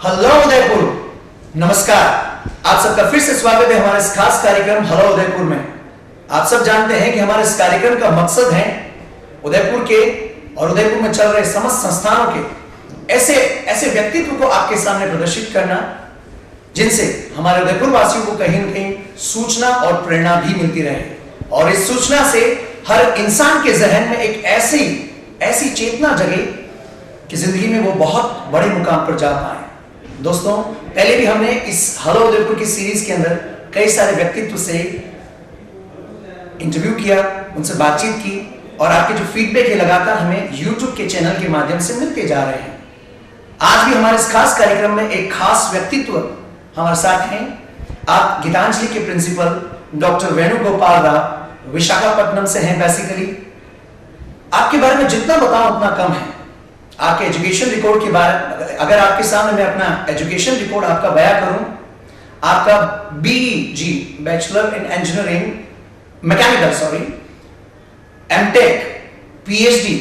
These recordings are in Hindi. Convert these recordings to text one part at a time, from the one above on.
हेलो उदयपुर, नमस्कार। आप सबका फिर से स्वागत है हमारे इस खास कार्यक्रम हेलो उदयपुर में। आप सब जानते हैं कि हमारे इस कार्यक्रम का मकसद है उदयपुर के और उदयपुर में चल रहे समस्त संस्थानों के ऐसे व्यक्तित्व को आपके सामने प्रदर्शित करना जिनसे हमारे उदयपुर वासियों को कहीं न कहीं सूचना और प्रेरणा भी मिलती रहे, और इस सूचना से हर इंसान के जहन में एक ऐसी चेतना जगे कि जिंदगी में वो बहुत बड़े मुकाम पर जा पाए। दोस्तों, पहले भी हमने इस हेलो उदयपुर की सीरीज के अंदर कई सारे व्यक्तित्व से इंटरव्यू किया, उनसे बातचीत की, और आपके जो फीडबैक है लगातार हमें यूट्यूब के चैनल के माध्यम से मिलते जा रहे हैं। आज भी हमारे इस खास कार्यक्रम में एक खास व्यक्तित्व हमारे साथ हैं। आप गीतांजलि के प्रिंसिपल डॉक्टर वेणुगोपाल राव विशाखापट्टनम से हैं। बेसिकली आपके बारे में जितना बताऊं उतना कम है। आपके एजुकेशन रिकॉर्ड के बारे, अगर आपके सामने मैं अपना एजुकेशन रिकॉर्ड आपका बयां करूं, आपका BEG bachelor in engineering mechanical M Tech PhD,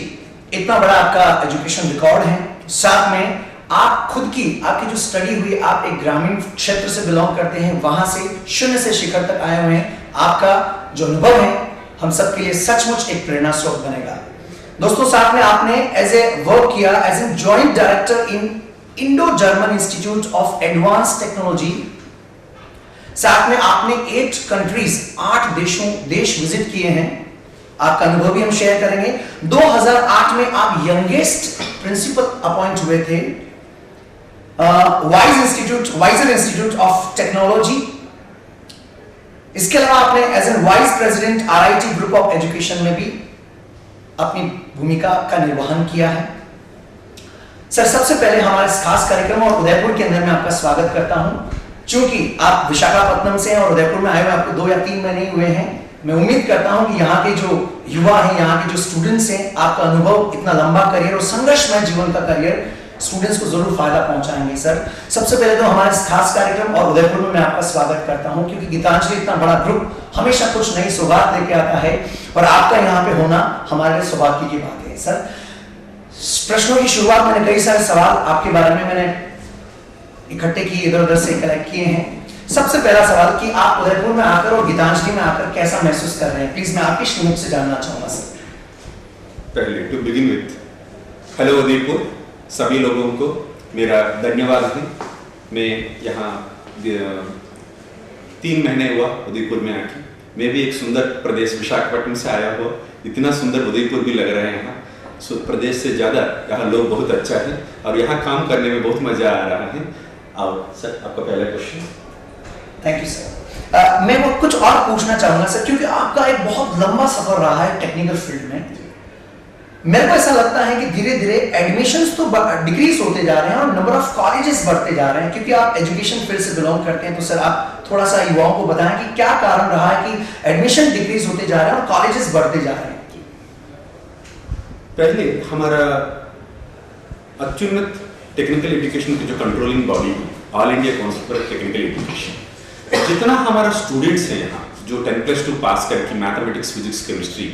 इतना बड़ा आपका एजुकेशन रिकॉर्ड है। साथ में आप खुद की आपकी जो स्टडी हुई, आप एक ग्रामीण क्षेत्र से बिलोंग करते हैं, वहां से शून्य से शिखर तक आए हुए हैं। आपका जो अनुभव है हम सबके लिए सचमुच एक प्रेरणा स्रोत बनेगा। दोस्तों, साथ में आपने एज ए वर्क किया as a joint director in Indo German institute of advance technology. साथ में आपने 8 कंट्रीज 8 देश विजिट किए हैं। आपका अनुभव भी हम शेयर करेंगे। 2008 में आप यंगेस्ट प्रिंसिपल अपॉइंट हुए थे वाइजर इंस्टीट्यूट ऑफ टेक्नोलॉजी। इसके अलावा आपने as a vice president RIT group of education में भी अपनी भूमिका का निर्वहन किया है। सर, सबसे पहले हमारे इस खास कार्यक्रम और उदयपुर के अंदर मैं आपका स्वागत करता हूं। चूंकि आप विशाखापट्टनम से हैं और उदयपुर में आए हुए आपको 2 या 3 महीने हुए हैं, मैं उम्मीद करता हूं कि यहाँ के जो युवा हैं, यहाँ के जो स्टूडेंट्स हैं, आपका अनुभव, इतना लंबा करियर और संघर्षमय जीवन का करियर स्टूडेंट्स को जरूर फायदा पहुंचाएंगे। सर, सबसे पहले तो हमारे इस खास कार्यक्रम और उदयपुर में मैं आपका स्वागत करता हूं, क्योंकि गीतांजलि इतना बड़ा ग्रुप हमेशा कुछ नई सौगात लेके आता है और आपका यहाँ पे होना हमारे लिए सौभाग्य की बात है। सर, प्रश्नों की शुरुआत मैंने कई सारे सवाल आपके बारे में मैंने इकट्ठे किए, इधर उधर से कलेक्ट किए हैं। सबसे पहला सवाल कि आप उदयपुर में आकर और गीतांजलि में आकर कैसा महसूस कर रहे हैं, प्लीज मैं आपकी श्रीमुख से जानना चाहूंगा। सर, पहले to begin with hello Udaipur, सभी लोगों को मेरा धन्यवाद है। मैं यहाँ 3 महीने हुआ उदयपुर में आके। मैं भी एक सुंदर प्रदेश विशाखापट्टनम से आया हुआ, इतना सुंदर उदयपुर भी लग रहा है यहाँ। प्रदेश से ज़्यादा यहाँ लोग बहुत अच्छा है और यहाँ काम करने में बहुत मज़ा आ रहा है। और सर, आपका पहला क्वेश्चन। Thank you sir. मैं वो कुछ और पूछना चाहूंगा सर, क्योंकि आपका एक बहुत लंबा सफर रहा है टेक्निकल फील्ड में। मेरे को ऐसा लगता है कि धीरे धीरे एडमिशंस तो डिक्रीज होते जा रहे हैं और नंबर ऑफ कॉलेजेस बढ़ते जा रहे हैं। क्योंकि आप एजुकेशन फील्ड से बिलोंग करते हैं, तो सर आप थोड़ा सा युवाओं को बताएं कि क्या कारण रहा है कि एडमिशन डिक्रीज होते जा रहे हैं और कॉलेजेस बढ़ते जा रहे हैं। पहले हमारा अत्युन्नत टेक्निकल एजुकेशन की जो कंट्रोलिंग बॉडी है, all India council for technical education, जितना हमारा स्टूडेंट्स हैं यहाँ जो 10+2 पास करके mathematics, physics, chemistry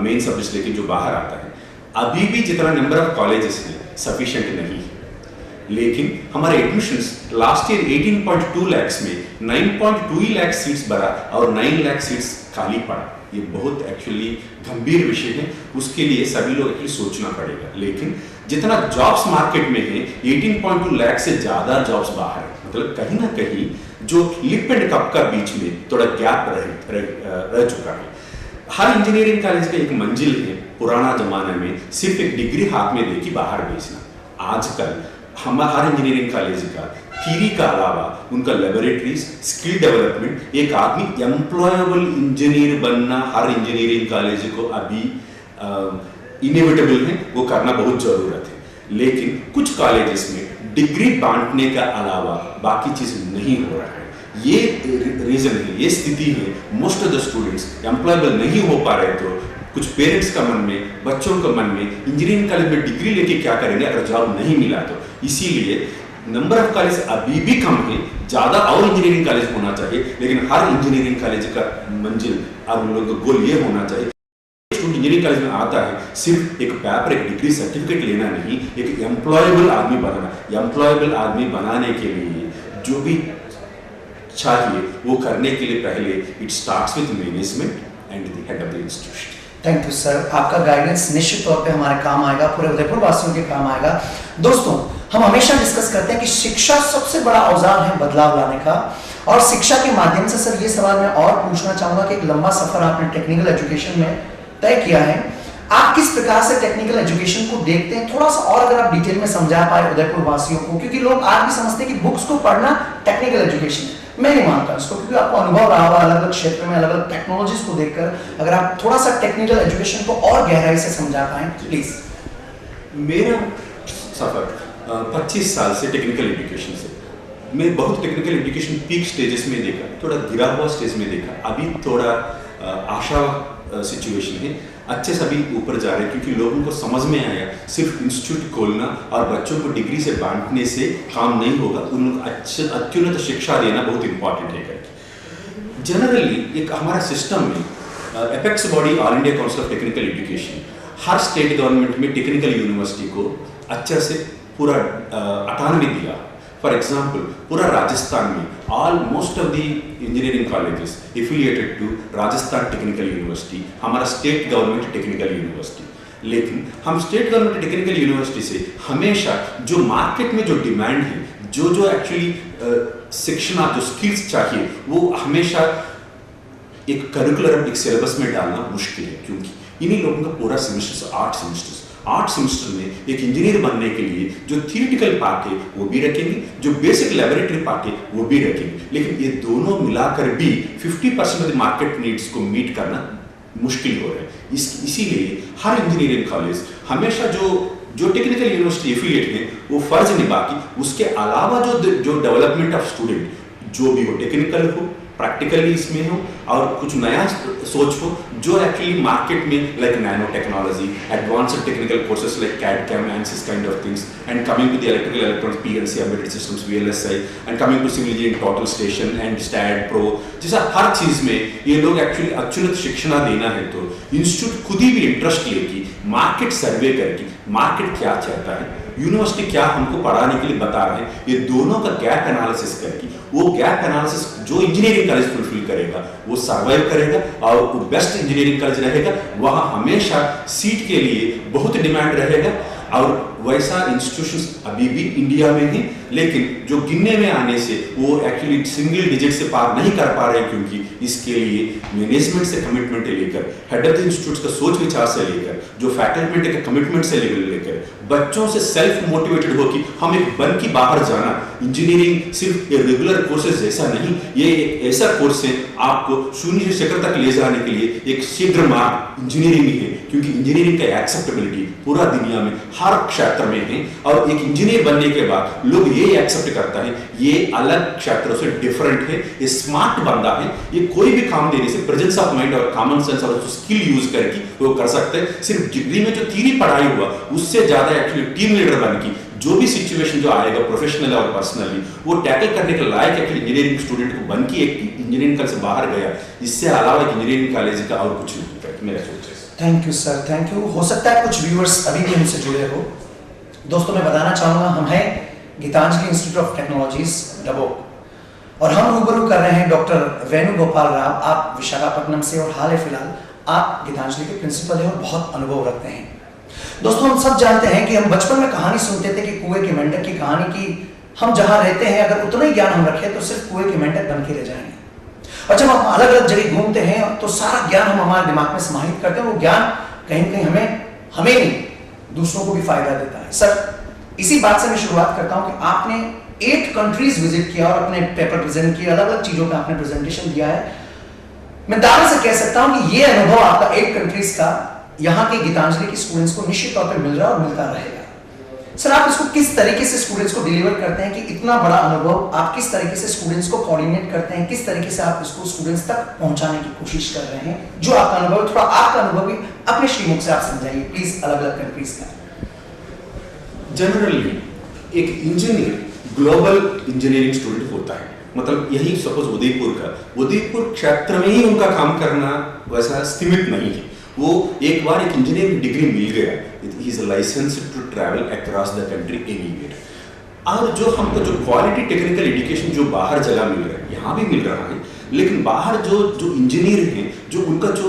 main subjects लेके जो बाहर आता है, अभी भी जितना नंबर ऑफ कॉलेजेस हैं सफिशिएंट नहीं है। लेकिन हमारे एडमिशंस लास्ट ईयर 18.2 लाख में 9.2 लाख सीट्स भरा और 9 लाख सीट्स खाली पड़ा। ये बहुत एक्चुअली गंभीर विषय है, उसके लिए सभी लोग एक्चुअली सोचना पड़ेगा। लेकिन जितना जॉब्स मार्केट में है 18.2 लाख से ज़्यादा जॉब्स बाहर है, मतलब कहीं ना कहीं जो लिप एंड कप का बीच में थोड़ा गैप रह चुका है। हर इंजीनियरिंग कॉलेज का एक मंजिल है पुराना जमाने में सिर्फ एक डिग्री हाथ में देके बाहर भेजना। आजकल हम हर इंजीनियरिंग कॉलेज का थ्योरी का अलावा उनका लेबोरेटरीज, स्किल डेवलपमेंट, एक आदमी एम्प्लॉयबल इंजीनियर बनना हर इंजीनियरिंग कॉलेज को अभी इनएविटेबल है, वो करना बहुत जरूरत है। लेकिन कुछ कॉलेजेस में डिग्री बांटने का अलावा बाकी चीज नहीं हो रहा है। ये रीजन है, ये स्थिति है। Most of the students employable नहीं हो पा रहे, तो कुछ पेरेंट्स का मन में, बच्चों के मन में इंजीनियरिंग कॉलेज में डिग्री लेके क्या करेंगे अगर जॉब नहीं मिला तो। इसीलिए नंबर ऑफ कॉलेज अभी भी कम है, ज़्यादा और इंजीनियरिंग कॉलेज होना चाहिए। लेकिन हर इंजीनियरिंग कॉलेज का मंजिल और उन लोगों का गोल ये होना चाहिए स्टूडेंट इंजीनियरिंग कॉलेज में आता है सिर्फ एक पेपर, एक डिग्री सर्टिफिकेट लेना नहीं, एक एम्प्लॉयबल आदमी बनाना। एम्प्लॉयबल आदमी बनाने के लिए जो भी चाहिए वो करने के लिए पहले it starts with management and the head of the institution. Thank you sir, आपका गाइडेंस निश्चित तौर पे हमारे काम आएगा, पूरे उदयपुर वासियों के काम आएगा। दोस्तों, हम हमेशा डिस्कस करते हैं कि शिक्षा सबसे बड़ा औजार है बदलाव लाने का, और शिक्षा के माध्यम से सर ये सवाल मैं और पूछना चाहूंगा कि एक लंबा सफर आपने टेक्निकल एजुकेशन में तय किया है, आप किस प्रकार से टेक्निकल एजुकेशन को देखते हैं? थोड़ा सा और अगर आप डिटेल में समझा पाए उदयपुर वासियों को, क्योंकि लोग आज भी समझते हैं कि बुक्स को पढ़ना टेक्निकल एजुकेशन है। मैं नहीं मानता इसको, क्योंकि आपको अनुभव रहा होगा अलग अलग क्षेत्र में, अलग अलग टेक्नोलॉजीज को देखकर। अगर आप थोड़ा सा टेक्निकल एजुकेशन को और गहराई से समझा पाए प्लीज। मेरा सफर 25 साल से टेक्निकल एजुकेशन से, मैं बहुत टेक्निकल एजुकेशन पीक स्टेजेस में देखा, थोड़ा गिरा हुआ स्टेज में देखा, अभी थोड़ा आशा सिचुएशन है, अच्छे सभी ऊपर जा रहे हैं, क्योंकि लोगों को समझ में आया सिर्फ इंस्टीट्यूट खोलना और बच्चों को डिग्री से बांटने से काम नहीं होगा, उनको अत्युन्नत शिक्षा देना बहुत इंपॉर्टेंट है। जनरली एक हमारा सिस्टम में apex body all India council of technical education her state government में टेक्निकल यूनिवर्सिटी को अच्छे से पूरा अटानमी दिया। फॉर एग्जाम्पल, पूरा राजस्थान में almost of the engineering colleges affiliated to Rajasthan technical university, हमारा स्टेट गवर्नमेंट टेक्निकल यूनिवर्सिटी। लेकिन हम स्टेट गवर्नमेंट टेक्निकल यूनिवर्सिटी से हमेशा जो मार्केट में जो डिमांड है, जो एक्चुअली शिक्षण जो स्किल्स चाहिए, वो हमेशा एक करिकुलर एक सिलेबस में डालना मुश्किल है, क्योंकि इन्हीं लोगों का पूरा सेमेस्टर 8 सेमेस्टर में एक इंजीनियर बनने के लिए जो थियोरेटिकल पार्ट है वो भी रखेंगे, जो बेसिक लैबोरेटरी पार्ट है वो भी रखेंगे, लेकिन ये दोनों मिलाकर भी 50% ऑफ द मार्केट नीड्स को मीट करना मुश्किल हो रहा है। इसीलिए हर इंजीनियरिंग कॉलेज हमेशा जो टेक्निकल यूनिवर्सिटी एफिलिएट है वो फर्ज निभा के, उसके अलावा जो डेवलपमेंट ऑफ स्टूडेंट, जो भी हो, टेक्निकल हो, प्रैक्टिकली इसमें हो और कुछ नया सोच हो, जो एक्चुअली मार्केट में like nano technology, advanced technical courses like CAD, CAM, ANSYS kind of things, and coming to the electrical electronics, PLC, embedded systems, VLSI, and coming to civil engineering, total station and STAAD pro, जैसा हर चीज में ये लोग एक्चुअली अत्युन्नत शिक्षा देना है, तो इंस्टीट्यूट खुद ही भी इंटरेस्ट लेगी, मार्केट सर्वे करके, मार्केट क्या चाहता है, यूनिवर्सिटी क्या हमको पढ़ाने के लिए बता रहे हैं, ये दोनों का गैप एनालिसिस करके, वो गैप एनालिसिस जो इंजीनियरिंग कॉलेज फुलफिल करेगा वो सर्वाइव करेगा और वो बेस्ट इंजीनियरिंग कॉलेज रहेगा, वहां हमेशा सीट के लिए बहुत डिमांड रहेगा। और वैसा इंस्टीट्यूशंस अभी भी इंडिया में है, लेकिन जो गिनने में आने से वो एक्चुअली सिंगल डिजिट से पार नहीं कर पा रहे, क्योंकि इसके लिए मैनेजमेंट से कमिटमेंट लेकर, हेड ऑफ द इंस्टीट्यूट का सोच विचार से लेकर, जो फैकल्टी के कमिटमेंट से लेकर, बच्चों से सेल्फ मोटिवेटेड हो कि हम एक बन की बाहर जाना। इंजीनियरिंग सिर्फ ये रेगुलर कोर्सेज जैसा नहीं, ये एक ऐसा कोर्स है आपको शून्य से शिखर तक ले जाने के लिए एक शीघ्र मार्ग इंजीनियरिंग ही है, क्योंकि इंजीनियरिंग का एक्सेप्टेबिलिटी पूरा दुनिया में हर क्षेत्र में है, और एक इंजीनियर बनने के बाद लोग ये एक्सेप्ट करता है ये अलग क्षेत्रों से डिफरेंट है, ये स्मार्ट बंदा है, ये कोई भी काम देने से प्रेजेंस ऑफ माइंड और कॉमन सेंस और स्किल यूज करके वो कर सकते हैं। सिर्फ डिग्री में जो थ्योरी पढ़ाई हुआ उससे ज्यादा एक्चुअली टीम लीडर बन की जो भी सिचुएशन जो आएगा प्रोफेशनल और पर्सनली वो टैकल करने के लायक एक्चुअली इंजीनियरिंग स्टूडेंट को बन की एक इंजीनियरिंग कॉलेज से बाहर गया, इससे अलावा एक इंजीनियरिंग कॉलेज का और कुछ नहीं मेरा सोच है। Thank you sir, thank you. हो सकता है कुछ व्यूअर्स अभी भी हमसे जुड़े हो। दोस्तों, मैं बताना चाहूंगा, हम हैं Geetanjali institute of technologies Dabok, और हम रूबरू कर रहे हैं डॉक्टर वेणुगोपाल राव। आप विशाखापट्टनम से और हाल फिलहाल आप गीतांजलि के प्रिंसिपल हैं और बहुत अनुभव रखते हैं। दोस्तों, हम सब जानते हैं कि हम बचपन में कहानी सुनते थे कि कुएं के मेंढक की कहानी की, हम जहां रहते हैं अगर उतना ही ज्ञान हम रखें तो सिर्फ कुएं के मेंढक बन के रह जाएंगे, और जब हम अलग अलग जगह घूमते हैं तो सारा ज्ञान हम हमारे दिमाग में समाहित करते हैं, वो ज्ञान कहीं न कहीं हमें नहीं दूसरों को भी फायदा देता है। सर, इसी बात से मैं शुरुआत करता हूं कि आपने 8 कंट्रीज विजिट किया और अपने पेपर प्रेजेंट किया, अलग अलग चीजों का आपने प्रेजेंटेशन दिया है। मैं दावे से कह सकता हूं कि ये अनुभव आपका 8 कंट्रीज का यहाँ के गीतांजलि के स्टूडेंट्स को निश्चित तौर पर मिल रहा है और मिलता रहेगा। सर, आप इसको किस तरीके से स्टूडेंट्स को डिलीवर करते हैं कि इतना बड़ा अनुभव आप किस तरीके से स्टूडेंट्स को कोऑर्डिनेट करते हैं, किस तरीके से आप इसको स्टूडेंट्स तक पहुंचाने की कोशिश कर रहे हैं? जो आपका अनुभव, थोड़ा आपका अनुभव भी अपने श्रीमुख से आप समझाइए प्लीज, अलग अलग कंट्रीज का। जनरली एक इंजीनियर ग्लोबल इंजीनियरिंग स्टूडेंट होता है, मतलब यही सपोज उदयपुर क्षेत्र में ही उनका काम करना वैसा सीमित नहीं है, वो एक बार एक इंजीनियरिंग डिग्री मिल गया, he is licensed to travel across the country anywhere. और जो हमको जो क्वालिटी टेक्निकल एजुकेशन जो बाहर जगह मिल रहा है, यहाँ भी मिल रहा है, लेकिन बाहर जो इंजीनियर हैं, जो उनका जो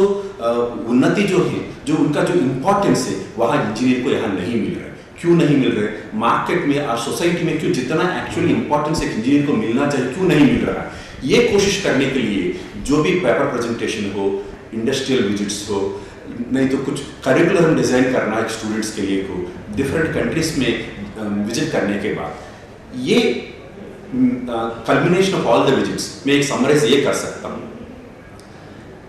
उन्नति जो है, जो उनका जो इम्पोर्टेंस है, वहाँ इंजीनियर को यहाँ नहीं मिल रहा है। क्यों नहीं मिल रहे? मार्केट में और सोसाइटी में क्यों जितना एक्चुअली इंपॉर्टेंस एक इंजीनियर को मिलना चाहिए क्यों नहीं मिल रहा है? ये कोशिश करने के लिए जो भी पेपर प्रेजेंटेशन हो, इंडस्ट्रियल विजिट्स हो, नहीं तो कुछ करिकुलम डिजाइन करना एक स्टूडेंट्स के लिए हो, डिफरेंट कंट्रीज में विजिट करने के बाद ये culmination of all the visits में एक समराइज ये कर सकता हूँ।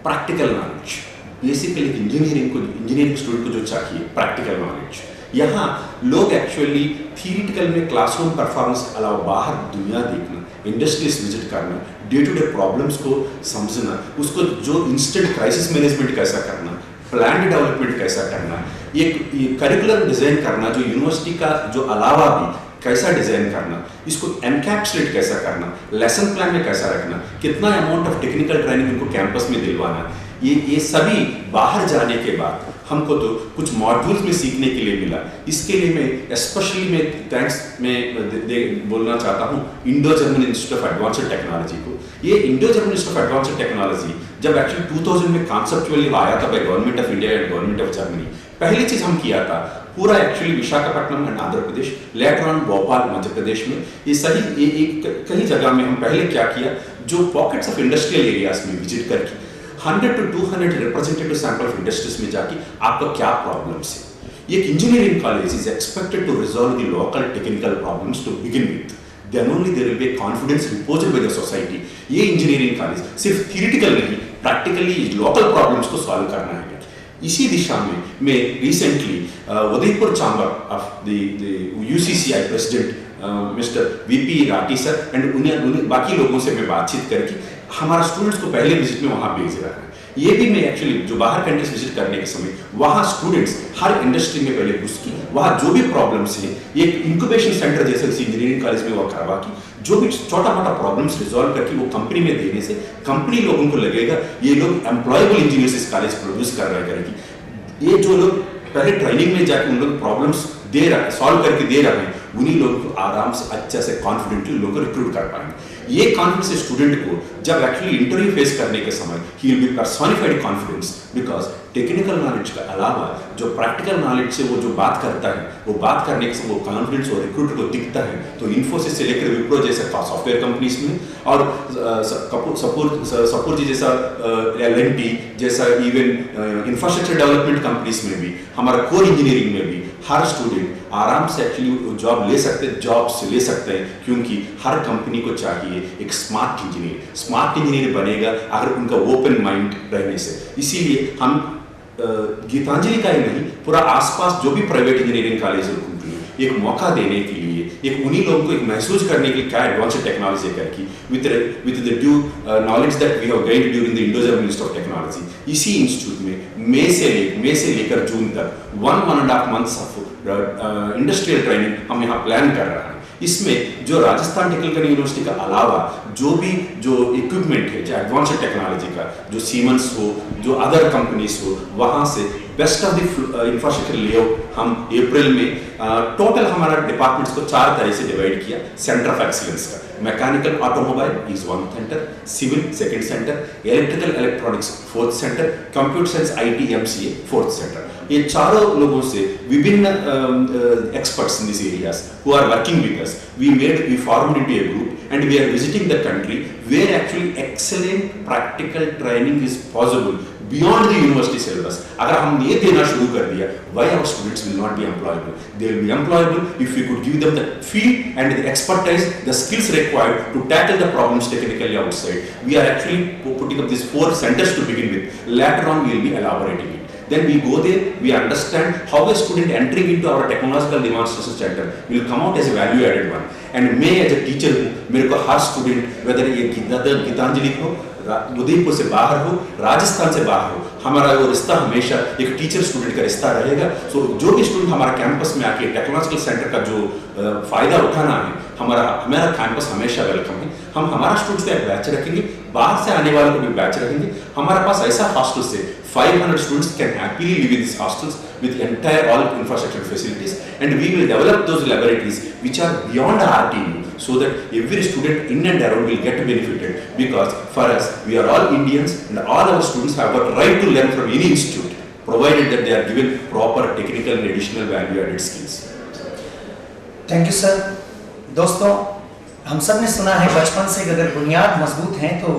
Practical knowledge basically engineering student को जो चाहिए प्रैक्टिकल नॉलेज। यहाँ लोग एक्चुअली थियरिटिकल में क्लासरूम परफॉर्मेंस के अलावा बाहर दुनिया देखना, इंडस्ट्रीज विजिट करना, डे टू डे प्रॉब्लम्स को समझना, उसको जो इंस्टेंट क्राइसिस मैनेजमेंट कैसा करना, प्लान डेवलपमेंट कैसा करना, ये करिकुलम डिजाइन करना, जो यूनिवर्सिटी का जो अलावा भी कैसा डिजाइन करना, इसको एनकैप्सुलेट कैसा करना, लेसन प्लान में कैसा रखना, कितना अमाउंट ऑफ टेक्निकल ट्रेनिंग उनको कैंपस में दिलवाना, ये सभी बाहर जाने के बाद हमको तो कुछ मॉड्यूल्स में सीखने के लिए मिला। इसके लिए मैं स्पेशली मैं थैंक्स मैं बोलना चाहता हूँ Indo German institute of Advanced Technology को। ये Indo German institute of Advanced Technology जब एक्चुअली 2000 में कॉन्सेप्चुअली आया था by government of India and government of Germany, पहली चीज हम किया था पूरा actually Visakhapatnam and Andhra Pradesh, later on Bhopal Madhya Pradesh में, ये सही कई जगह में हम पहले क्या किया, जो पॉकेट्स ऑफ इंडस्ट्रियल एरियाज में विजिट करके 100 to 200 representative sample of industries में जाके आपका क्या प्रॉब्लम्स है। एक engineering college is expected to resolve the local technical problems to begin with, then only there will be confidence reposed by the society. ये इंजीनियरिंग कॉलेज सिर्फ थियरिटिकल नहीं, प्रैक्टिकली लोकल प्रॉब्लम्स को सॉल्व करना है। इसी दिशा में मैं recently Udaipur chamber of the यूसीसीआई president mister VP Rathi sir and उन्हें बाकी लोगों से मैं बातचीत करके हमारा स्टूडेंट्स को पहले विजिट में वहाँ भेज रहा है। ये भी मैं एक्चुअली जो बाहर कंट्रीज विजिट करने के समय वहाँ स्टूडेंट्स हर इंडस्ट्री में पहले घुस की वहाँ जो भी प्रॉब्लम्स हैं, एक इंक्यूबेशन सेंटर जैसे इंजीनियरिंग कॉलेज में वह करवा की, जो भी छोटा मोटा प्रॉब्लम्स रिजॉल्व करके वो कंपनी में देने से कंपनी लोगों को लगेगा ये लोग एम्प्लॉयबल इंजीनियर्स इस कॉलेज प्रोड्यूस कर रहे करेगी। ये जो लोग पहले ट्रेनिंग में जाके उन लोग प्रॉब्लम्स दे रहे सॉल्व करके दे रहे हैं, उन्हीं लोगों को आराम से अच्छा से कॉन्फिडेंटली लोगों को रिक्रूट कर पाएंगे। ये कॉन्फिडेंस स्टूडेंट को जब एक्चुअली इंटरव्यू फेस करने के समय he will be personified confidence, because technical knowledge के अलावा जो प्रैक्टिकल नॉलेज से वो जो बात करता है, वो बात करने के समय वो कॉन्फिडेंस और रिक्रूटर को दिखता है। तो इन्फोसिस से लेकर विप्रो जैसे सॉफ्टवेयर कंपनीज में और सपूर जी जैसा एल&टी जैसा इवन इंफ्रास्ट्रक्चर डेवलपमेंट कंपनीज में भी, हमारा कोर इंजीनियरिंग में भी हर स्टूडेंट आराम से एक्चुअली जॉब ले सकते हैं, जॉब्स ले सकते हैं, क्योंकि हर कंपनी को चाहिए एक स्मार्ट इंजीनियर। स्मार्ट इंजीनियर बनेगा अगर उनका ओपन माइंड रहने से। इसीलिए हम गीतांजलि का ही नहीं, पूरा आसपास जो भी प्राइवेट इंजीनियरिंग कॉलेज कंपनी एक मौका देने के लिए, एक उन्हीं लोगों को एक महसूस करने के लिए क्या एडवांस्ड टेक्नोलॉजी करके with the due knowledge that we have gained during the Indo German institute of technology, इसी इंस्टीट्यूट में मई से लेकर जून तक 1.5 months ऑफ इंडस्ट्रियल ट्रेनिंग हम यहाँ प्लान कर रहे हैं। इसमें जो राजस्थान टेक्निकल यूनिवर्सिटी का अलावा जो भी जो इक्विपमेंट है, जो एडवांस्ड टेक्नोलॉजी का, जो सीमेंस हो, जो अदर कंपनीज हो, वहाँ से best of the infrastructure layout हम अप्रैल में टोटल हमारा डिपार्टमेंट्स को 4 तरह से डिवाइड किया। सेंटर ऑफ एक्सीलेंस का mechanical automobile is 1 centre, civil 2nd centre, electrical electronics 4th centre, computer science IT MCA 4th centre. ये चारों लोगों से विभिन्न experts in these areas who are working with us, we formed into a group and we are visiting the country where actually excellent practical training is possible beyond the university syllabus. अगर हम ये देना शुरू कर दिया, why our students will not be employable? They will be employable if we could give them the field and the expertise, the skills required to tackle the problems technically outside. We are actually putting up these 4 centers to begin with. Later on, we will be elaborating it. Then we go there, we understand how a student entering into our technological demonstration center will come out as a value-added one. And मैं as a teacher हूँ, मेरे को हर student, whether ये गीतांजलि हो, उदयपुर से बाहर हो, राजस्थान से बाहर हो, हमारा वो रिश्ता हमेशा एक टीचर स्टूडेंट का रिश्ता रहेगा। सो जो भी स्टूडेंट हमारा कैंपस में आके टेक्नोलॉजिकल सेंटर का जो फायदा उठाना है, हमारा कैंपस हमेशा वेलकम है। हम हमारा स्टूडेंट्स को बैच रखेंगे, बाहर से आने वालों को भी बैच रखेंगे। हमारे पास ऐसा हॉस्टल्स है 500 students can happily live in these hostels with entire all infrastructure facilities, and we will develop those laboratories which are beyond RTU, so that every student in and around will get benefited, because for us we are all Indians and all our students have got right to learn from any institute, provided that they are given proper technical and additional value added skills. Thank you sir. दोस्तों, हम सब ने सुना है बचपन से कि अगर बुनियाद मजबूत है तो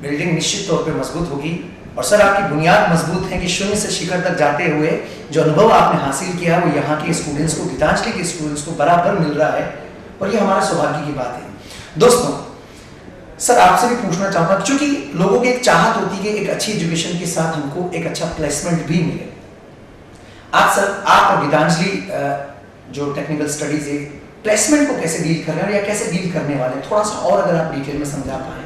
बिल्डिंग निश्चित तौर पे मजबूत होगी। और सर, आपकी बुनियाद मजबूत है कि शून्य से शिखर तक जाते हुए जो अनुभव आपने हासिल किया वो यहाँ के स्टूडेंट्स को, गीतांजलि के स्टूडेंट्स को बराबर मिल रहा है, और ये हमारा सौभाग्य की बात है। दोस्तों, सर आपसे भी पूछना चाहूँगा, क्योंकि लोगों की एक चाहत होती है कि एक अच्छी एजुकेशन के साथ हमको एक अच्छा प्लेसमेंट भी मिले। आज सर आप और गीतांजलि जो टेक्निकल स्टडीज है, प्लेसमेंट को कैसे डील कर रहे हैं या कैसे डील करने वाले हैं, थोड़ा सा और अगर आप डिटेल में समझा पाए।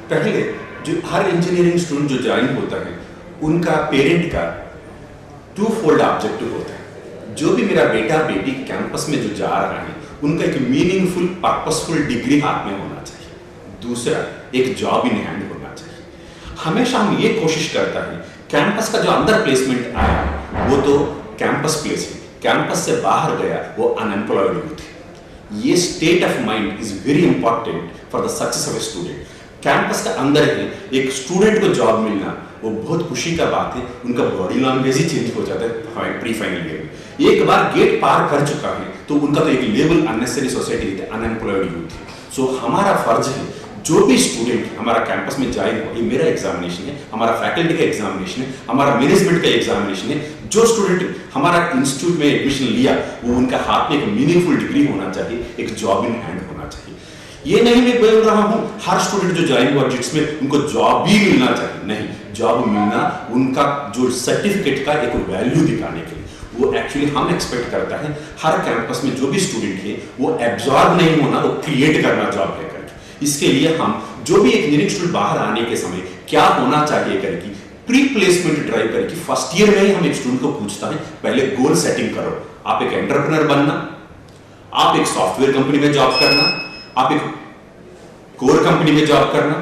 पहले जो हर इंजीनियरिंग स्टूडेंट जो ज्वाइन होता है, उनका पेरेंट का 2-fold ऑब्जेक्टिव होता है। जो भी मेरा बेटा बेटी कैंपस में जो जा रहा है, उनका एक मीनिंगफुल पर्पसफुल डिग्री हाथ में होना चाहिए। दूसरा, एक जॉब इन हैंड होना चाहिए। हमेशा हम ये कोशिश करता है, कैंपस का जो अंदर प्लेसमेंट आया वो तो कैंपस प्लेस है, कैंपस से बाहर गया वो अनएम्प्लॉयड यूथ है। ये state of mind is very important for the success of a student. Campus के अंदर ही एक स्टूडेंट को जॉब मिलना वो बहुत खुशी का बात है। उनका बॉडी लैंग्वेज ही चेंज हो जाता है प्री फाइनल ईयर में। एक बार गेट पार कर चुका है तो उनका तो एक लेवल अननेसेसरी सोसाइटी है, अनएम्प्लॉयड यूथ है। सो हमारा फर्ज है, जो भी स्टूडेंट हमारा कैंपस में ज्वाइन हो, ये मेरा एग्जामिनेशन है, हमारा फैकल्टी का एग्जामिनेशन है, हमारा मैनेजमेंट का एग्जामिनेशन है। जो स्टूडेंट हमारा इंस्टीट्यूट में एडमिशन लिया, वो उनका हाथ में एक मीनिंगफुल डिग्री होना चाहिए, एक जॉब इन हैंड होना चाहिए। ये नहीं मैं बोल रहा हूं हर स्टूडेंट जो ज्वाइन हुआ जिसमें उनको जॉब भी मिलना चाहिए, नहीं, जॉब मिलना उनका जो सर्टिफिकेट का एक वैल्यू दिखाने के लिए, वो एक्चुअली हम एक्सपेक्ट करता है हर कैंपस में जो भी स्टूडेंट है वो एब्जॉर्ब नहीं होना, वो क्रिएट करना जॉब लेकर के। इसके लिए हम जो भी एक इंजीनियरिंग स्टूडेंट बाहर आने के समय क्या होना चाहिए करके प्री प्लेसमेंट ड्राइव करके फर्स्ट ईयर में ही हम एक स्टूडेंट को पूछता है, पहले गोल सेटिंग करो। आप एक एंटरप्रेन्योर बनना, आप एक सॉफ्टवेयर कंपनी में जॉब करना, आप एक कोर कंपनी में जॉब करना,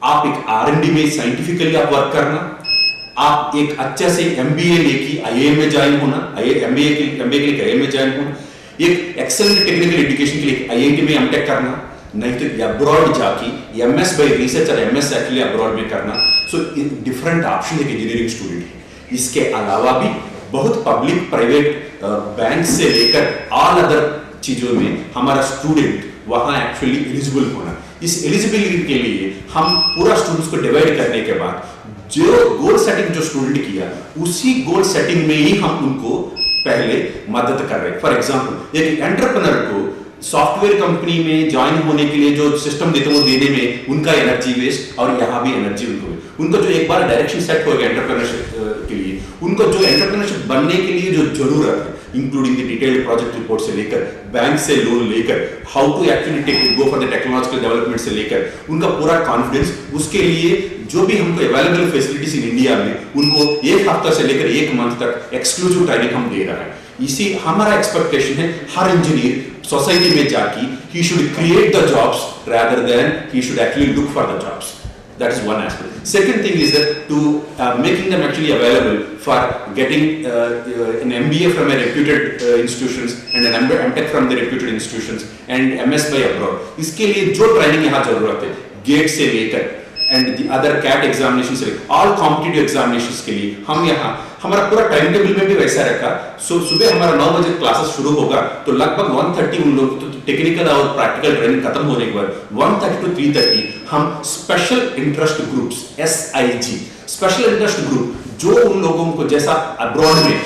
आप एक R&D में साइंटिफिकली आप वर्क करना, आप एक अच्छे से MBA लेके IIM में ज्वाइन होना, MBA के लिए IIM में ज्वाइन होना, एक एक्सेलेंट टेक्निकल एजुकेशन के लिए IIT में MTech करना, नहीं तो अब्रॉड जाके MS बाय रिसर्च और MS एक्चुअली अब्रॉड में करना। सो डिफरेंट ऑप्शन है इंजीनियरिंग स्टूडेंट है। इसके अलावा भी बहुत पब्लिक प्राइवेट बैंक से लेकर ऑल अदर चीजों में हमारा स्टूडेंट वहां एक्चुअली एलिजिबल होना। इस एलिजिबिलिटी के लिए हम पूरा स्टूडेंट्स को डिवाइड करने के बाद जो गोल सेटिंग जो स्टूडेंट किया, उसी गोल सेटिंग में ही हम उनको पहले मदद कर रहे हैं। फॉर एग्जांपल, एक एंटरप्रेन्योर को सॉफ्टवेयर कंपनी में ज्वाइन होने के लिए जो सिस्टम देते हैं वो देने में उनका एनर्जी वेस्ट, और यहाँ भी एनर्जी उनको जो एक बार डायरेक्शन सेट हो गया एंटरप्रेन्योरशिप के लिए, उनको जो एंटरप्रेन्योरशिप बनने के लिए जो जरूरत है, including the detailed project report से लेकर बैंक से लोन लेकर how to actually go for the technological development से लेकर उनका पूरा कॉन्फिडेंस, उसके लिए जो भी हमको अवेलेबल फैसिलिटीज इन इंडिया में उनको एक हफ्ता से लेकर 1 मंथ तक एक्सक्लूसिव ट्रेनिंग हम दे रहे हैं। इसी हमारा एक्सपेक्टेशन है हर इंजीनियर सोसाइटी में जाके he should create the jobs rather than he should actually look for the jobs. That is one aspect. Second thing is that to making them actually available for getting an MBA from a reputed institutions and an MTech from the reputed institutions and MS by abroad. इसके लिए जो ट्रेनिंग यहाँ जरूरत है, गेट से लेकर and the other CAT examinations से all competitive examinations के लिए हम यहाँ हमारा पूरा टाइम टेबल में भी वैसा रखा। सुबह हमारा 9 बजे क्लासेस शुरू होगा तो लगभग 1:30 उन लोग तो टेक्निकल और प्रैक्टिकल ट्रेनिंग खत्म होने के बाद 1:30 to 3:30 हम special interest groups SIG special interest group जो उन लोगों को जैसा अब्रॉड में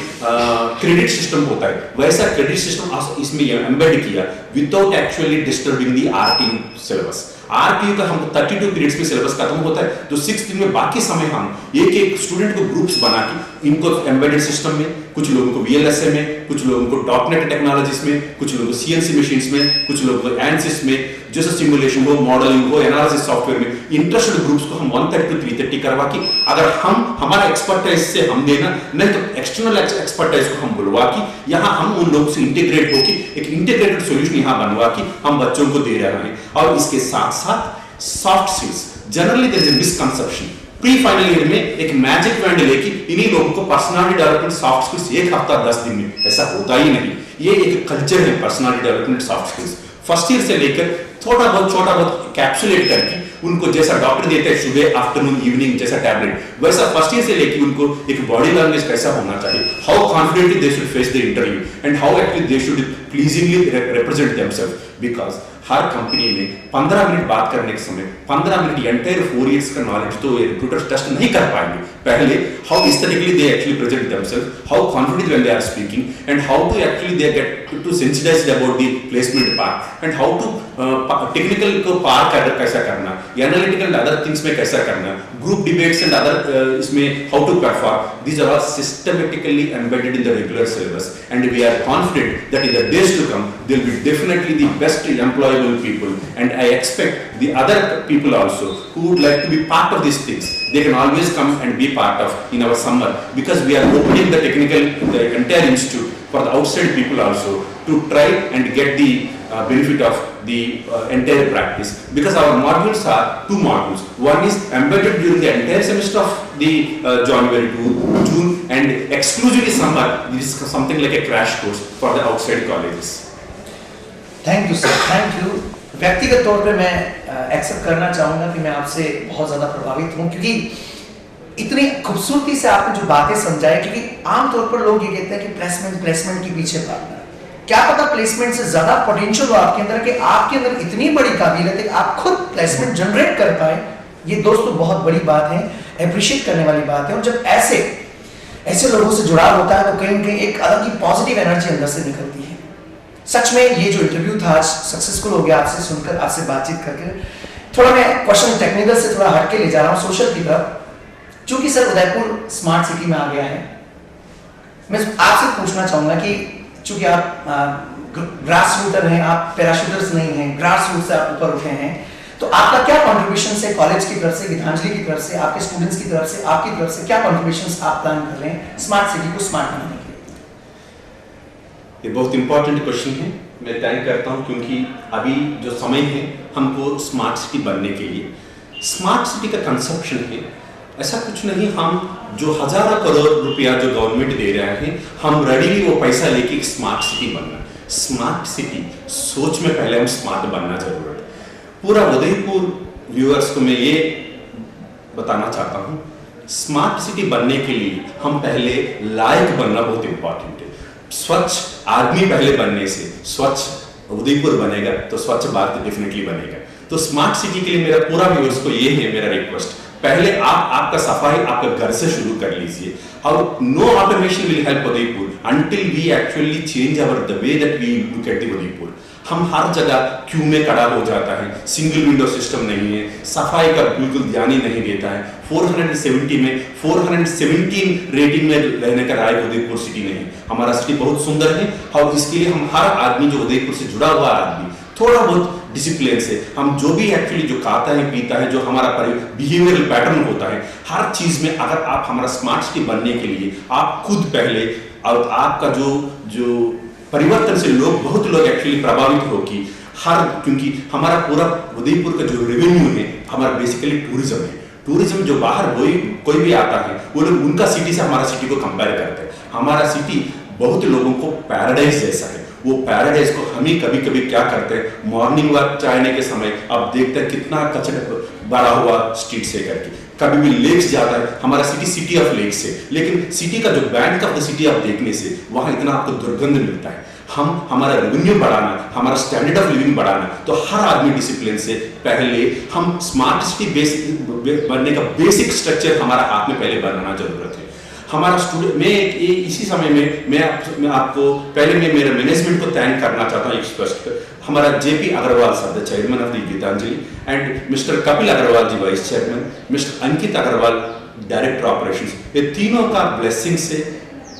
क्रेडिट सिस्टम होता है वैसा क्रेडिट सिस्टम इसमें एम्बेड किया without actually disturbing the RT syllabus. RPU का हम 32 पीरियड्स में सिलेबस खत्म होता है, तो 6 दिन में बाकी समय हम एक एक स्टूडेंट को ग्रुप्स बना के इनको एम्बेडेड सिस्टम में, कुछ लोगों को VLSI में, कुछ लोगों को .NET टेक्नोलॉजीज में, कुछ लोगों को CNC मशीन्स में, कुछ लोगों को ANSYS में, जैसे सिमुलेशन हो, मॉडलिंग हो, एनालिसिस सॉफ्टवेयर में इंटरेस्टेड ग्रुप्स को हम 130 to 330 करवा के, अगर हम हमारा एक्सपर्टाइज से हम देना, नहीं तो एक्सटर्नल एक्सपर्टाइज को हम बुलवा के यहाँ हम उन लोगों से इंटीग्रेट होके एक इंटीग्रेटेड सॉल्यूशन यहाँ बनवा के हम बच्चों को दे रहे हैं। और इसके साथ साथ soft skills, generally there is a misconception, pre final year में एक मैजिक वैंड लेके इन्हीं लोगों को पर्सनालिटी डेवलपमेंट सॉफ्ट स्किल्स एक हफ्ता 10 दिन में, ऐसा होता ही नहीं। ये एक कल्चर है personality development soft skills. First year से लेकर थोड़ा बहुत छोटा बहुत कैप्सुलेट करके उनको जैसा डॉक्टर देते हैं सुबह आफ्टरनून इवनिंग जैसा टैबलेट, वैसा फर्स्ट ईयर से लेकर उनको एक बॉडी लैंग्वेज कैसा होना चाहिए, how confidently they should face the interview and how actually they should pleasingly represent themselves. Because हर कंपनी में 15 मिनट बात करने के समय 15 मिनट एंटायर 4 इयर्स का नॉलेज तो रिक्रूटर्स टेस्ट नहीं कर पाएंगे। पहले how aesthetically they actually present themselves, how confident when they are speaking and how to actually they get to sensitized about the placement part and how to technical को पार कर कैसा करना, एनालिटिकल अदर थिंग्स में कैसा करना, ग्रुप डिबेट्स एंड अदर इसमें how to perform, these are all systematically embedded in the regular syllabus and we are confident that in the days to come there will be definitely the best employable people and I expect the other people also who would like to be part of these things, they can always come and be part of in our summer because we are opening the entire institute for the outside people also to try and get the benefit of the entire practice, because our modules are 2 modules. One is embedded during the entire semester of the January to June and exclusively summer this is something like a crash course for the outside colleges. Thank you sir, thank you. व्यक्तिगत तौर पे मैं एक्सेप्ट करना चाहूंगा कि मैं आपसे बहुत ज़्यादा प्रभावित हूँ, क्योंकि इतनी खूबसूरती से आपने जो बातें समझाई, क्योंकि आमतौर पर लोग ये कहते हैं कि प्लेसमेंट के पीछे भागना, क्या पता प्लेसमेंट से ज़्यादा पोटेंशियल हो आपके अंदर कि आपके अंदर इतनी बड़ी काबिलियत है कि आप खुद प्लेसमेंट जनरेट कर पाए। ये दोस्तों बहुत बड़ी बात है, अप्रिशिएट करने वाली बात है। और जब ऐसे लोगों से जुड़ाव होता है तो कहीं न कहीं एक अलग ही पॉजिटिव एनर्जी अंदर से निकलती है। सच में ये जो इंटरव्यू था आज सक्सेसफुल हो गया आपसे सुनकर, आपसे बातचीत करके। थोड़ा मैं क्वेश्चन टेक्निकल से थोड़ा हटके ले जा रहा हूँ सोशल की तरफ। चूंकि सर उदयपुर स्मार्ट सिटी में आ गया है, मैं आपसे पूछना चाहूंगा कि चूंकि आप ग्रास रूटर हैं, आप पैराशूटर्स नहीं हैं, ग्रास रूट से आप ऊपर उठे हैं, तो आपका क्या कंट्रीब्यूशन है कॉलेज की तरफ से, गीतांजलि की तरफ से, आपके स्टूडेंट्स की तरफ से, आपकी तरफ से क्या कंट्रीब्यूशंस आप प्लान कर रहे हैं स्मार्ट सिटी को स्मार्ट बनाने के लिए? ये बहुत इंपॉर्टेंट क्वेश्चन है, मैं थैंक करता हूँ क्योंकि अभी जो समय है हमको स्मार्ट सिटी बनने के लिए, स्मार्ट सिटी का कंसेप्शन है ऐसा कुछ नहीं, हम जो हजारों करोड़ रुपया जो गवर्नमेंट दे रहे हैं हम रेडीली वो पैसा लेके एक स्मार्ट सिटी बनना। स्मार्ट सिटी सोच में पहले हम स्मार्ट बनना जरूर है। पूरा उदयपुर व्यूअर्स को मैं ये बताना चाहता हूँ, स्मार्ट सिटी बनने के लिए हम पहले लायक बनना बहुत इंपॉर्टेंट है। स्वच्छ आदमी पहले बनने से स्वच्छ उदयपुर बनेगा तो स्वच्छ भारत डेफिनेटली बनेगा। तो स्मार्ट सिटी के लिए मेरा पूरा व्यूअर्स को ये है मेरा रिक्वेस्ट, पहले आपका सफाई आपके घर से शुरू कर लीजिए। और no automation will help Udaipur until we actually change our the way that we look at the Udaipur. हम हर जगह क्यू में खड़ा हो जाता है, सिंगल विंडो सिस्टम नहीं है, सफाई का बिल्कुल ध्यान ही नहीं देता है। 470 में 417 रेटिंग में रहने का राय उदयपुर सिटी नहीं। हमारा सिटी बहुत सुंदर है और इसके लिए हम हर आदमी जो उदयपुर से जुड़ा हुआ आदमी थोड़ा बहुत डिसिप्लिन से हम जो भी एक्चुअली जो खाता है पीता है, जो हमारा बिहेवियरल पैटर्न होता है, हर चीज में अगर आप हमारा स्मार्ट सिटी बनने के लिए आप खुद पहले और आपका जो परिवर्तन से लोग बहुत लोग एक्चुअली प्रभावित हो कि क्योंकि हमारा पूरा उदयपुर का जो रेवेन्यू है हमारा बेसिकली टूरिज्म है। टूरिज्म जो बाहर कोई भी आता है वो लोग उनका सिटी से हमारा सिटी को कंपेयर करते हैं। हमारा सिटी बहुत लोगों को पैराडाइज जैसा है। वो पैराडाइज को हम ही कभी कभी क्या करते हैं, मॉर्निंग वॉक चाहने के समय आप देखते हैं कितना कचरा भरा हुआ स्ट्रीट से करके। कभी भी लेक्स जाता है, हमारा सिटी ऑफ लेक्स है, लेकिन सिटी का जो बैंक ऑफ द सिटी आप देखने से वहां इतना आपको दुर्गंध मिलता है। हमारा रेवेन्यू बढ़ाना, हमारा स्टैंडर्ड ऑफ लिविंग बढ़ाना, तो हर आदमी डिसिप्लिन से पहले हम स्मार्ट सिटी बनने का बेसिक स्ट्रक्चर हमारा हाथ में पहले बनाना जरूरत है। हमारा स्टूडेंट इसी समय में मैं आपको पहले मैं मेरे मैनेजमेंट को थैंक करना चाहता हूँ। हमारा JP Agarwal sir, the chairman of the Geetanjali, and mister Kapil Agarwal ji, vice chairman, mister Ankit Agarwal, director operations, ये तीनों का ब्लेसिंग से,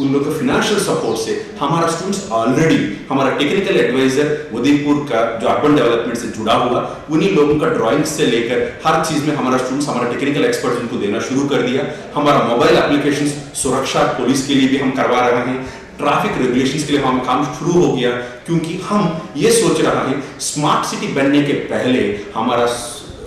उन लोगों के फिनेंशियल सपोर्ट से हमारा स्टूडेंट्स ऑलरेडी, हमारा टेक्निकल एडवाइजर उदयपुर का जो अर्बन डेवलपमेंट से जुड़ा हुआ, उन्हीं लोगों का ड्राइंग से लेकर हर चीज में हमारा स्टूडेंट्स, हमारा टेक्निकल एक्सपर्ट उनको देना शुरू कर दिया। हमारा मोबाइल एप्लीकेशंस सुरक्षा पुलिस के लिए भी हम करवा रहे हैं, ट्रैफिक रेगुलेशंस के लिए हम काम शुरू हो गया, क्योंकि हम ये सोच रहे हैं स्मार्ट सिटी बनने के पहले हमारा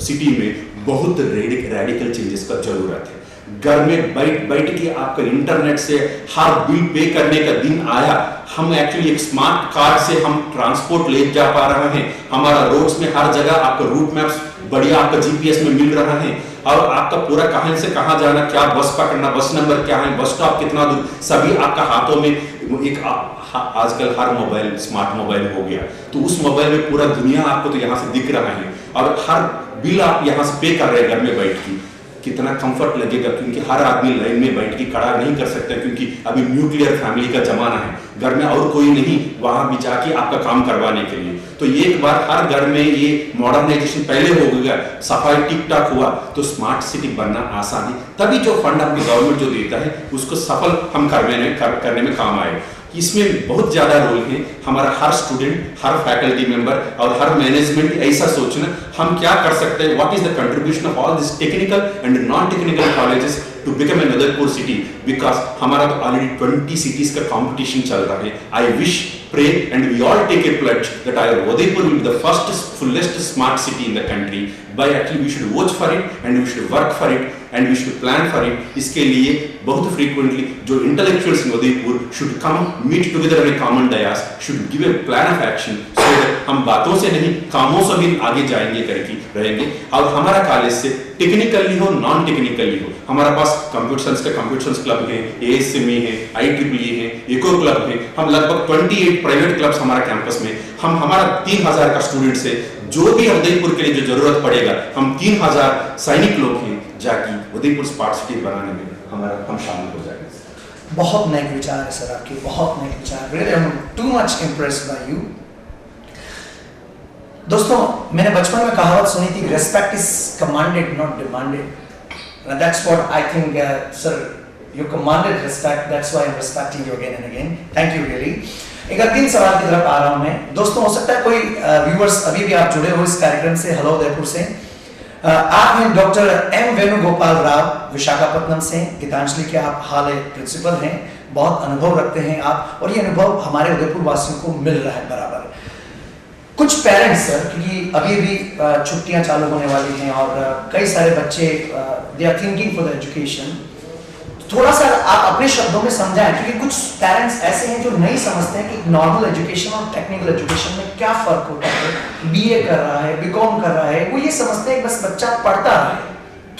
सिटी में बहुत रेडिकल चेंजेस का जरूरत है। घर में बैठ के आपका इंटरनेट से हर बिल पे करने का दिन आया, हम एक्चुअली एक स्मार्ट कार्ड से हम ट्रांसपोर्ट ले जा पा रहे हैं, हमारा रोड्स में हर जगह आपका रूट मैप्स बढ़िया आपका जीपीएस में मिल रहा है, और आपका पूरा कहां से कहां जाना, क्या बस पकड़ना, बस नंबर क्या है, बस स्टॉप कितना दूर, सभी आपका हाथों में। एक आजकल हर मोबाइल स्मार्ट मोबाइल हो गया, तो उस मोबाइल में पूरा दुनिया आपको तो यहाँ से दिख रहा है, और हर बिल आप यहाँ से पे कर रहे हैं घर में बैठ के। कितना कंफर्ट लगेगा, क्योंकि हर आदमी लाइन में बैठ के खड़ा नहीं कर सकता, क्योंकि अभी न्यूक्लियर फैमिली का जमाना है, घर में और कोई नहीं वहां भी जाके आपका काम करवाने के लिए। तो एक बार हर घर में ये मॉडर्नाइजेशन पहले हो गया, सफाई ठीक ठाक हुआ, तो स्मार्ट सिटी बनना आसान है। तभी जो फंड आपकी गवर्नमेंट जो देता है उसको सफल हम करने में काम आए। इसमें बहुत ज्यादा रोल है हमारा हर स्टूडेंट, हर फैकल्टी मेंबर और हर मैनेजमेंट ऐसा सोचना हम क्या कर सकते हैं, what is the contribution of all this technical and non technical colleges to become an Udaipur city, because हमारा तो ऑलरेडी 20 सिटीज का कंपटीशन चल रहा है। I wish, pray and we all take a pledge that our Udaipur will be the first fullest smart city in the country. By actually we should watch for it and we should work for it and we should plan for it. इसके लिए बहुत frequently जो intellectuals in Udaipur should come meet together in a common dais, should give a plan of action so that हम बातों से नहीं कामों से भी आगे जाएंगे करके रहेंगे। और हमारा कॉलेज से टेक्निकली हो नॉन टेक्निकली हो, हमारा पास कंप्यूटर साइंस का कंप्यूटर साइंस क्लब है, ASME है, IEEE है, इको क्लब है, हम लगभग 28 प्राइवेट क्लब्स हमारा कैंपस में, हम हमारा 3000 का स्टूडेंट से जो भी उदयपुर के लिए जो जरूरत पड़ेगा, हम 3000 सैनिक लोग हैं जाके उदयपुर स्मार्ट सिटी बनाने में हम शामिल हो जाएंगे। बहुत नेक विचार है सर आपके, बहुत नेक विचार, really I am too much impressed by you. दोस्तों, मैंने बचपन में कहावत सुनी थी, respect is commanded not demanded. That's what I think sir, you commanded respect, that's why I am respecting you again and again. Thank you really. एक अंतिम सवाल की तरफ आ रहा हूं मैं। दोस्तों, हो सकता है कोई व्यूअर्स अभी भी आप जुड़े हो इस कार्यक्रम से, हेलो उदयपुर से। आप हैं डॉक्टर M वेणुगोपाल राव, विशाखापट्टनम से, गीतांजलि के आप हाल प्रिंसिपल हैं, बहुत अनुभव रखते हैं आप, और ये अनुभव हमारे उदयपुर वासियों को मिल रहा है बराबर। कुछ पेरेंट्स सर, क्योंकि अभी भी छुट्टियां चालू होने वाली हैं और कई सारे बच्चे they are thinking for the education, थोड़ा सा आप अपने शब्दों में समझाएं, क्योंकि कुछ पेरेंट्स ऐसे हैं जो नहीं समझते हैं कि नॉर्मल एजुकेशन और टेक्निकल एजुकेशन में क्या फर्क होता है। BA कर रहा है, BCom कर रहा है, वो ये समझते हैं कि बस बच्चा पढ़ता रहे।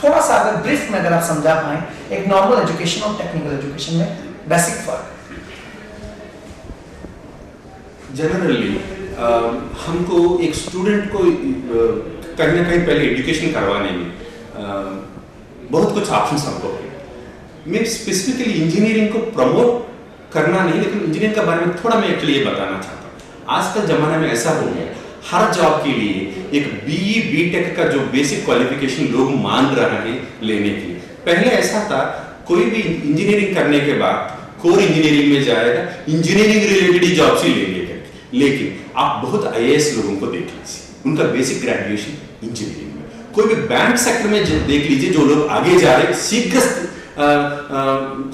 थोड़ा सा अगर ब्रीफ में अगर आप समझा पाए एक नॉर्मल एजुकेशन और टेक्निकल एजुकेशन में बेसिक फर्क। जनरली हमको एक स्टूडेंट को कहीं ना कहीं पहले एजुकेशन करवाने में बहुत कुछ ऑप्शंस हमको है। मैं स्पेसिफिकली इंजीनियरिंग को प्रमोट करना नहीं, लेकिन इंजीनियरिंग के बारे में थोड़ा मैं एक्चुअली ये बताना चाहता हूँ। आज का जमाना में ऐसा हो गया, हर जॉब के लिए एक BE BTech का जो बेसिक क्वालिफिकेशन लोग मान रहे हैं लेने के लिए। पहले ऐसा था, कोई भी इंजीनियरिंग करने के बाद कोर इंजीनियरिंग में जाएगा, इंजीनियरिंग रिलेटेड ही जॉब से लेंगे। लेकिन आप बहुत IAS लोगों को देख लीजिए, उनका बेसिक ग्रेजुएशन इंजीनियरिंग में। कोई भी बैंक सेक्टर में देख लीजिए, जो लोग आगे जा रहे हैं, शीघ्र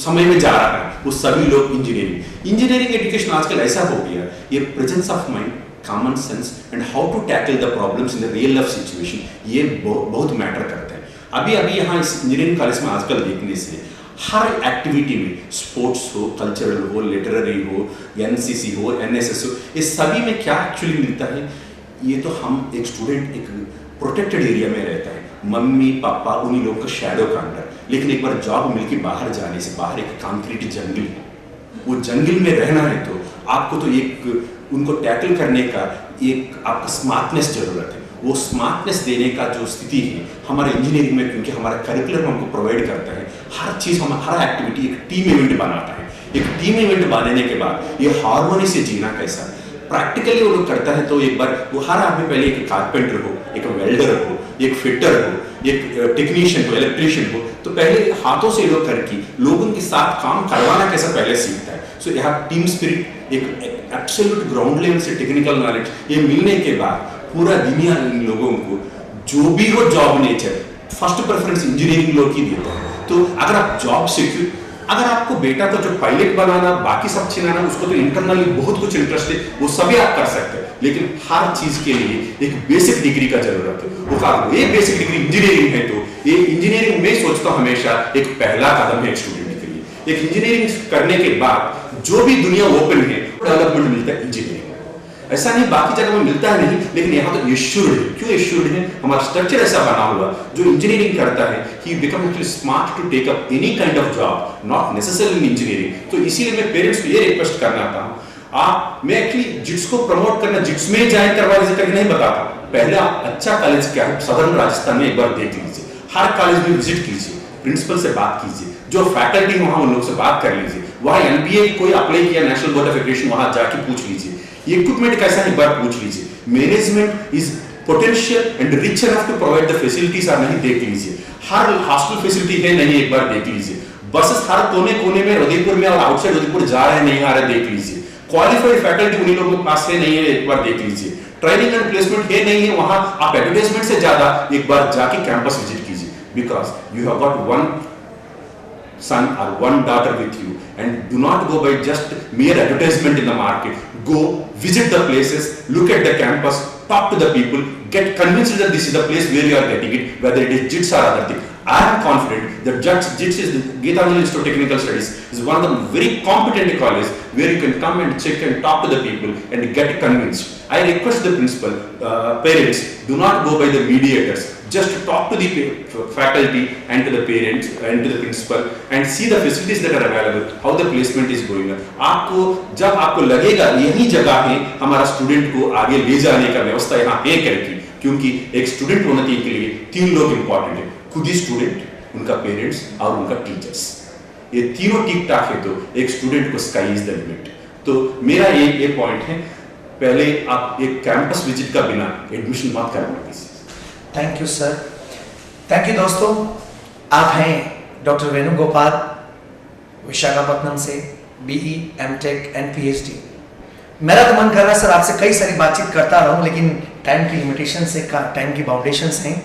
समय में जा रहा है, वो सभी लोग इंजीनियरिंग एजुकेशन आजकल ऐसा हो गया, ये presence of mind, common sense and how to tackle the problems in the real life situation, ये बहुत मैटर करता है। अभी यहाँ इस इंजीनियरिंग कॉलेज में आजकल देखने से हर एक्टिविटी में, स्पोर्ट्स हो, कल्चरल हो, लिटरेरी हो, NCC हो, NSS हो, इस सभी में क्या एक्चुअली मिलता है, ये तो हम एक स्टूडेंट एक प्रोटेक्टेड एरिया में रहता है, मम्मी पापा उन्हीं लोगों का शैडो का अंडर। लेकिन एक बार जॉब मिलके बाहर जाने से, बाहर एक कंक्रीट जंगल है, वो जंगल में रहना है तो आपको तो एक उनको टैकल करने का एक आपका स्मार्टनेस जरूरत है। वो स्मार्टनेस देने का जो स्थिति है हमारे इंजीनियरिंग में, क्योंकि हमारा करिकुलम हमको प्रोवाइड करता है, हर चीज हम हर एक्टिविटी एक टीम इवेंट बनाता है। एक टीम इवेंट बनाने के बाद ये हार्मोनी से जीना कैसा, प्रैक्टिकली वो लोग करता है तो एक बार वो हर आदमी पहले एक कारपेंटर हो, एक वेल्डर हो, एक फिटर हो, एक टेक्नीशियन हो, इलेक्ट्रीशियन हो, तो पहले हाथों से लोग करके लोगों के साथ काम करवाना कैसा पहले सीखता है। सो यहाँ टीम स्पिरिट, एक एब्सोल्यूट ग्राउंड लेवल से टेक्निकल नॉलेज ये मिलने के बाद पूरा दुनिया इन लोगों को जो भी हो job nature first preference engineering लोग की देता है। तो अगर आप जॉब सिक्योर, अगर आपको बेटा को जो पायलट बनाना बाकी सब चिनाना उसको तो इंटरनली बहुत कुछ इंटरेस्ट है, वो सभी आप कर सकते हैं, लेकिन हर चीज के लिए एक बेसिक डिग्री का जरूरत है। वो कहा ये बेसिक डिग्री इंजीनियरिंग है, तो ये इंजीनियरिंग में सोचता हूं हमेशा एक पहला कदम है एक स्टूडेंट के लिए। एक इंजीनियरिंग करने के बाद जो भी दुनिया ओपन है डेवलपमेंट मिलता है इंजीनियरिंग। ऐसा नहीं बाकी जगह में मिलता है नहीं, लेकिन यहाँ तो एश्योर्ड है। क्यों एश्योर्ड है? हमारा स्ट्रक्चर ऐसा बना हुआ जो इंजीनियरिंग करता है he become actually smart to take up any kind of job, not necessarily in engineering. तो इसीलिए मैं पेरेंट्स को ये रिक्वेस्ट करना चाहता हूँ, आप मैं एक्चुअली जिट्स को प्रमोट करना, जिट्स में ज्वाइन करवा दीजिए करके नहीं बताता। पहले आप अच्छा कॉलेज क्या है सदर्न राजस्थान में एक बार देख लीजिए, हर कॉलेज में विजिट कीजिए, प्रिंसिपल से बात कीजिए, जो फैकल्टी वहां उन लोग से बात कर लीजिए, वहां एनबीए कोई अप्लाई किया नेशनल बोर्ड ऑफ एजुकेशन वहां जाके पूछ लीजिए, इक्विपमेंट कैसा है एक बार पूछ लीजिए, management is potential and rich enough to provide the facilities or नहीं देख लीजिए, हर हॉस्टल फैसिलिटी है नहीं एक बार देख लीजिए, बसेस हर कोने कोने में उदयपुर में और आउटसाइड उदयपुर जा रहे नहीं आ रहे देख लीजिए, क्वालिफाइड फैकल्टी उन्हीं लोगों के पास है नहीं है एक बार देख लीजिए, ट्रेनिंग एंड प्लेसमेंट है नहीं है वहां, आप एडवर्टाइजमेंट से ज्यादा एक बार जाके कैंपस विजिट कीजिए, because you have got one son or one daughter with you, and do not go by just mere advertisement in the market. Go visit the places, look at the campus, talk to the people, get convinced that this is the place where you are getting it, whether it is JITS or other thing. I am confident that JITS is the Geetanjali Institute of Technical Studies is one of the very competent colleges where you can come and check and talk to the people and get convinced. I request the principal, parents, do not go by the mediators. Just talk to the faculty and to the parents and to the principal and see the facilities that are available, how the placement is going on. आपको जब आपको लगेगा यही जगह है हमारा स्टूडेंट को आगे ले जाने का व्यवस्था यहाँ है करके, क्योंकि एक स्टूडेंट होने के लिए तीन लोग इंपॉर्टेंट है, खुद ही स्टूडेंट, उनका पेरेंट्स और उनका टीचर्स। ये तीनों ठीक ठाक है तो एक स्टूडेंट को स्काई इज द लिमिट। तो मेरा ये पॉइंट है, पहले आप एक कैंपस विजिट का बिना एडमिशन मत करना किसी। Thank you sir, thank you दोस्तों। आप हैं डॉक्टर वेणुगोपाल, विशाखापट्टनम से, बीई, एमटेक एंड पीएचडी। मेरा तो मन कर रहा है सर आपसे कई सारी बातचीत करता रहूं, लेकिन टाइम की लिमिटेशन से, टाइम की बाउंडेशंस हैं।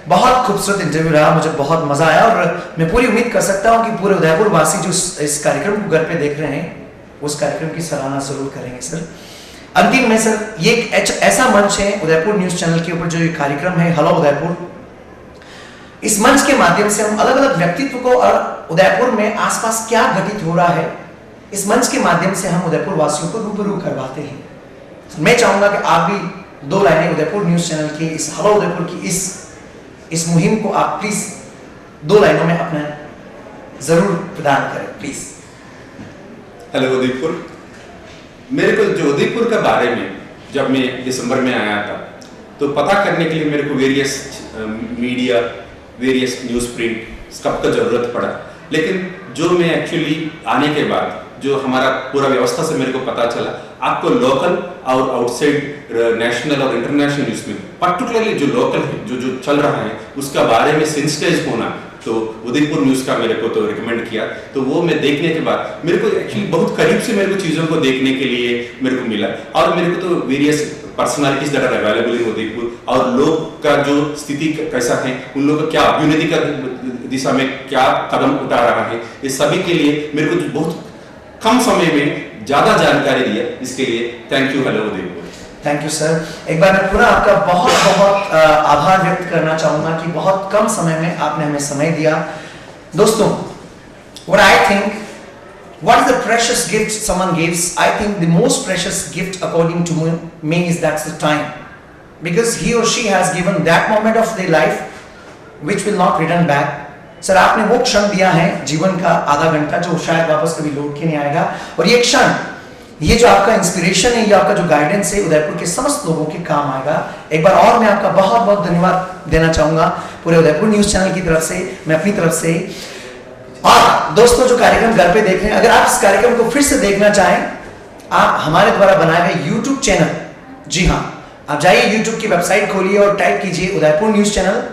बहुत खूबसूरत इंटरव्यू रहा, मुझे बहुत मजा आया और मैं पूरी उम्मीद कर सकता हूं कि पूरे उदयपुर वासी जो इस कार्यक्रम को घर पे देख रहे हैं उस कार्यक्रम की सराहना जरूर करेंगे सर। अंतिम में सर ये एक ऐसा मंच है उदयपुर न्यूज चैनल के ऊपर जो ये कार्यक्रम है हेलो उदयपुर, इस मंच के माध्यम से हम अलग अलग व्यक्तित्व को और उदयपुर में आसपास क्या घटित हो रहा है इस मंच के माध्यम से हम उदयपुर वासियों को रूबरू करवाते हैं। मैं चाहूंगा कि आप भी दो लाइनें उदयपुर न्यूज चैनल की इस हेलो उदयपुर की इस मुहिम को आप प्लीज दो लाइनों में अपना जरूर प्रदान करें प्लीज। हेलो उदयपुर, मेरे को जो उदयपुर के बारे में जब मैं दिसंबर में आया था तो पता करने के लिए मेरे को various media, various news print सब का जरूरत पड़ा, लेकिन जो मैं एक्चुअली आने के बाद जो हमारा पूरा व्यवस्था से मेरे को पता चला, आपको लोकल और आउटसाइड नेशनल और इंटरनेशनल न्यूज में पर्टिकुलरली जो लोकल है जो चल रहा है उसका बारे में सेंसिटाइज होना, तो उदयपुर न्यूज का मेरे को तो रिकमेंड किया। तो वो मैं देखने के बाद मेरे को एक्चुअली बहुत करीब से मेरे को चीज़ों को देखने के लिए मेरे को मिला, और मेरे को तो various personalities that are available in Udaipur और लोग का जो स्थिति कैसा है, उन लोगों का क्या अभ्युन्नति का दिशा में क्या कदम उठा रहा है, इस सभी के लिए मेरे को बहुत कम समय में ज्यादा जानकारी दिया, इसके लिए thank you. Hello Udaipur. Thank you sir. एक बार मैं पूरा आपका बहुत बहुत आभार व्यक्त करना चाहूंगा कि बहुत कम समय में आपने हमें समय दिया। दोस्तों, what I think, what is the precious gift someone gives? I think the most precious gift according to me is that's the time, because he or she has given that moment of their life which will not return back. Sir आपने वो क्षण दिया है जीवन का आधा घंटा जो शायद वापस कभी लौट के नहीं आएगा, और ये क्षण, ये जो आपका इंस्पिरेशन है, ये आपका जो गाइडेंस है उदयपुर के समस्त लोगों के काम आएगा। एक बार और मैं आपका बहुत बहुत धन्यवाद देना चाहूंगा पूरे उदयपुर न्यूज चैनल की तरफ से, मैं अपनी तरफ से। और दोस्तों जो कार्यक्रम घर पे देख रहे हैं, अगर आप इस कार्यक्रम को फिर से देखना चाहें आप हमारे द्वारा बनाए गए YouTube चैनल, जी हाँ, आप जाइए YouTube की वेबसाइट खोलिए और टाइप कीजिए उदयपुर न्यूज चैनल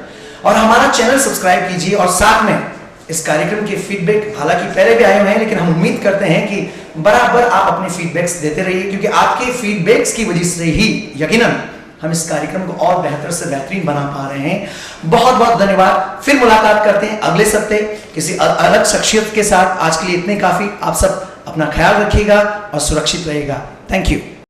और हमारा चैनल सब्सक्राइब कीजिए। और साथ में इस कार्यक्रम के फीडबैक, हालांकि पहले भी आए हुए हैं, लेकिन हम उम्मीद करते हैं कि बराबर आप अपने फीडबैक्स देते रहिए, क्योंकि आपके फीडबैक्स की वजह से ही यकीनन हम इस कार्यक्रम को और बेहतर से बेहतरीन बना पा रहे हैं। बहुत बहुत धन्यवाद। फिर मुलाकात करते हैं अगले सप्ताह किसी अलग शख्सियत के साथ। आज के लिए इतने काफी। आप सब अपना ख्याल रखिएगा और सुरक्षित रहिएगा। Thank you.